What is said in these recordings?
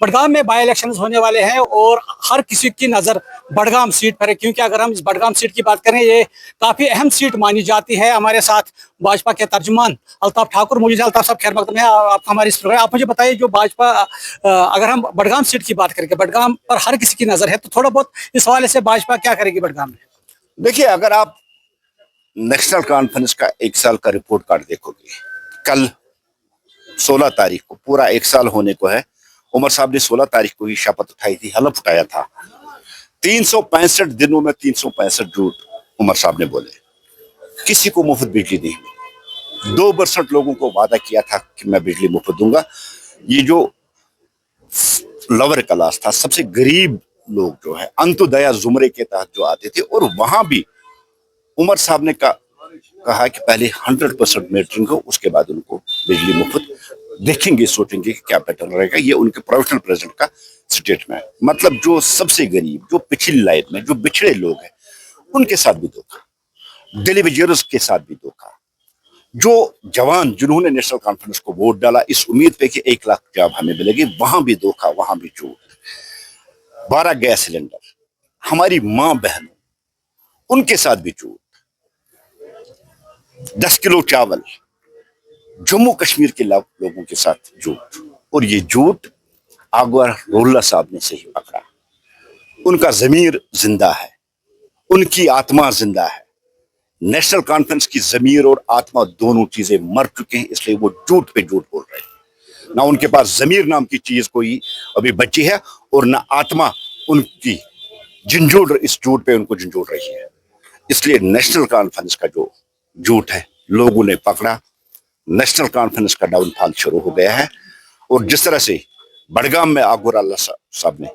बडगाम में by elections होने वाले हैं और हर किसी की नज़र बडगाम सीट पर है, क्योंकि अगर हम इस बडगाम सीट की बात करें ये काफ़ी अहम सीट मानी जाती है। हमारे साथ भाजपा के तर्जुमान अल्ताफ ठाकुर मौजूद है। अल्ताफ साहब खैर मकदम है आपका हमारे इस प्रोग्राम। आप मुझे बताइए, जो भाजपा अगर हम बडगाम सीट की बात करेंगे, बडगाम पर हर किसी की नज़र है, तो थोड़ा बहुत इस हवाले से भाजपा क्या करेगी बडगाम में? देखिए, अगर आप नेशनल कॉन्फ्रेंस का एक साल का रिपोर्ट कार्ड देखोगे, कल 16 तारीख को पूरा एक साल होने को है। उमर साहब ने 16 तारीख को ही शपथ उठाई थी, हलफ उठाया था। 365 दिनों में 365 झूठ उमर साहब ने बोले। किसी को मुफ्त बिजली नहीं मिली। 2% लोगों को वादा किया था कि मैं बिजली मुफ्त दूंगा। ये जो लोअर क्लास था, सबसे गरीब लोग जो है अंत्योदय जुमरे के तहत जो आते थे, और वहां भी उमर साहब ने कहा कि पहले 100% मीटरिंग हो, उसके बाद उनको बिजली मुफ्त। देखेंगे, सोचेंगे कि क्या बेटर रहेगा। ये उनके प्रोफेशनल प्रेसिडेंट का स्टेटमेंट है। मतलब जो सबसे गरीब, जो पिछली लाइन में, जो बिछड़े लोग हैं, उनके साथ भी धोखा। डिलीवरियर्स के साथ भी धोखा। जो जवान जिन्होंने नेशनल कॉन्फ्रेंस को वोट डाला इस उम्मीद पे कि 1 लाख जॉब हमें मिलेगी, वहां भी धोखा, वहां भी झूठ। 12 गैस सिलेंडर, हमारी मां बहनों, उनके साथ भी झूठ। 10 किलो चावल, जम्मू कश्मीर के लोगों के साथ झूठ। और ये झूठ आगवा रोल्ला साहब ने सही पकड़ा। उनका ज़मीर जिंदा है, उनकी आत्मा जिंदा है। नेशनल कॉन्फ्रेंस की ज़मीर और आत्मा दोनों चीजें मर चुके हैं, इसलिए वो झूठ पे झूठ बोल रहे हैं। ना उनके पास ज़मीर नाम की चीज कोई अभी बची है, और ना आत्मा उनकी झंझोड़ इस झूठ पे उनको झंझोड़ रही है। इसलिए नेशनल कॉन्फ्रेंस का जो झूठ है लोगों ने पकड़ा। नेशनल कॉन्फ्रेंस का डाउनफॉल शुरू हो गया है। और जिस तरह से बडगाम में आगवा रोल्ला साहब ने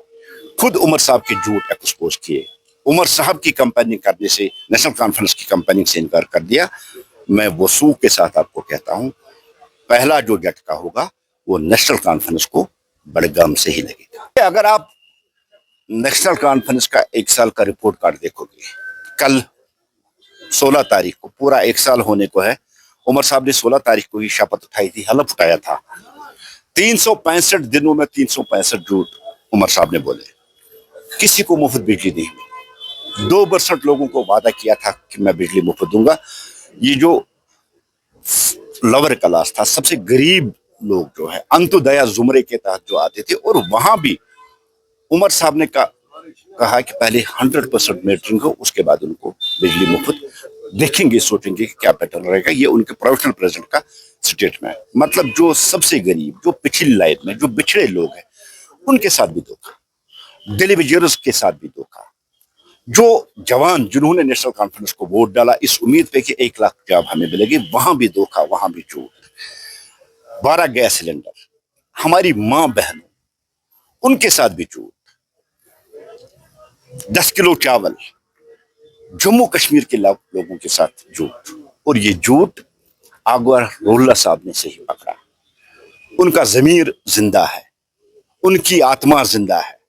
खुद उमर साहब के झूठ एक्सपोज किए, उमर साहब की कंपेनिंग करने से, नेशनल कॉन्फ्रेंस की कंपेनिंग से इनकार कर दिया। मैं वसूख के साथ आपको कहता हूं, पहला जो झटका होगा वो नेशनल कॉन्फ्रेंस को बडगाम से ही लगेगा। अगर आप नेशनल कॉन्फ्रेंस का एक साल का रिपोर्ट कार्ड देखोगे, कल 16 तारीख को पूरा एक साल होने को है। उमर साहब ने 16 तारीख को ही शपथ उठाई थी, हलफ उठाया था। 365 दिनों में 365 झूठ उमर साहब ने बोले। किसी को मुफ्त बिजली नहीं मिली। 2% लोगों को वादा किया था कि मैं बिजली मुफ्त दूंगा। ये जो लोअर क्लास था, सबसे गरीब लोग जो है अंत्योदय जुमरे के तहत जो आते थे, और वहां भी उमर साहब ने कहा कि पहले 100% मीटरिंग हो, उसके बाद उनको बिजली मुफ्त। देखेंगे, सोचेंगे कि क्या बेटर रहेगा। ये उनके प्रोफेशनल प्रेसिडेंट का स्टेटमेंट है। मतलब जो सबसे गरीब, जो पिछली लाइन में, जो बिछड़े लोग हैं, उनके साथ भी धोखा। डिलीवरियर्स के साथ भी धोखा। जो जवान जिन्होंने नेशनल कॉन्फ्रेंस को वोट डाला इस उम्मीद पे कि 1 लाख जॉब हमें मिलेगी, वहां भी धोखा, वहां भी झूठ। 12 गैस सिलेंडर, हमारी मां बहनों, उनके साथ भी झूठ। 10 किलो चावल, जम्मू कश्मीर के लोगों के साथ झूठ। और ये झूठ आगवा रोल्ला साहब ने सही पकड़ा। उनका ज़मीर जिंदा है, उनकी आत्मा जिंदा है।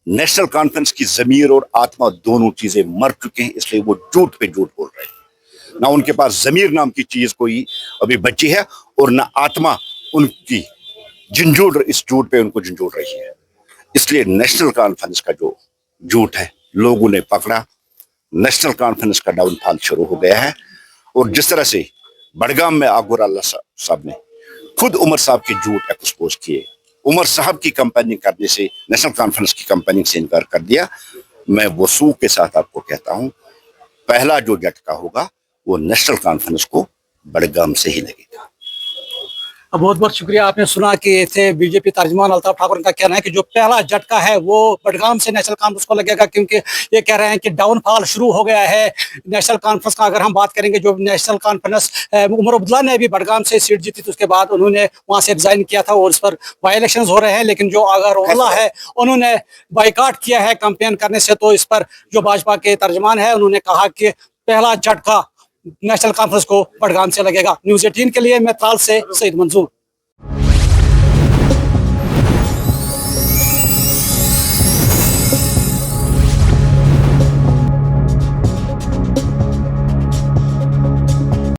नेशनल कॉन्फ्रेंस की ज़मीर और आत्मा दोनों चीजें मर चुके हैं, इसलिए वो झूठ पे झूठ बोल रहे हैं। ना उनके पास ज़मीर नाम की चीज कोई अभी बची है, और ना आत्मा उनकी झंझोड़ इस झूठ पे उनको झंझोड़ रही है। इसलिए नेशनल कॉन्फ्रेंस का जो झूठ है लोगों ने पकड़ा। नेशनल कॉन्फ्रेंस का डाउनफॉल शुरू हो गया है। और जिस तरह से बडगाम में आगवा रोल्ला साहब ने खुद उमर साहब के झूठ एक्सपोज किए, उमर साहब की कंपेनिंग करने से, नेशनल कॉन्फ्रेंस की कंपेनिंग से इनकार कर दिया। मैं वसूख के साथ आपको कहता हूं, पहला जो झटका होगा वो नेशनल कॉन्फ्रेंस को बडगाम से ही लगेगा। बहुत बहुत शुक्रिया। आपने सुना कि थे बीजेपी तर्जुमान अल्ताफ ठाकुर का कहना है कि जो पहला झटका है वो बडगाम से नेशनल कॉन्फ्रेंस को लगेगा, क्योंकि ये कह रहे हैं कि डाउनफॉल शुरू हो गया है नेशनल कॉन्फ्रेंस का। अगर हम बात करेंगे, जो नेशनल कॉन्फ्रेंस उमर अब्दुल्ला ने भी बडगाम से सीट जीती थी, उसके बाद उन्होंने वहाँ से रिजाइन किया था और इस पर बाई इलेक्शन हो रहे हैं। लेकिन जो आगवा रोल्ला है उन्होंने बाइकाट किया है कैंपेन करने से। तो इस पर जो भाजपा के तर्जुमान है उन्होंने कहा कि पहला झटका नेशनल कॉन्फ्रेंस को बडगाम से लगेगा। न्यूज़ 18 के लिए मैं त्राल से सईद मंजूर।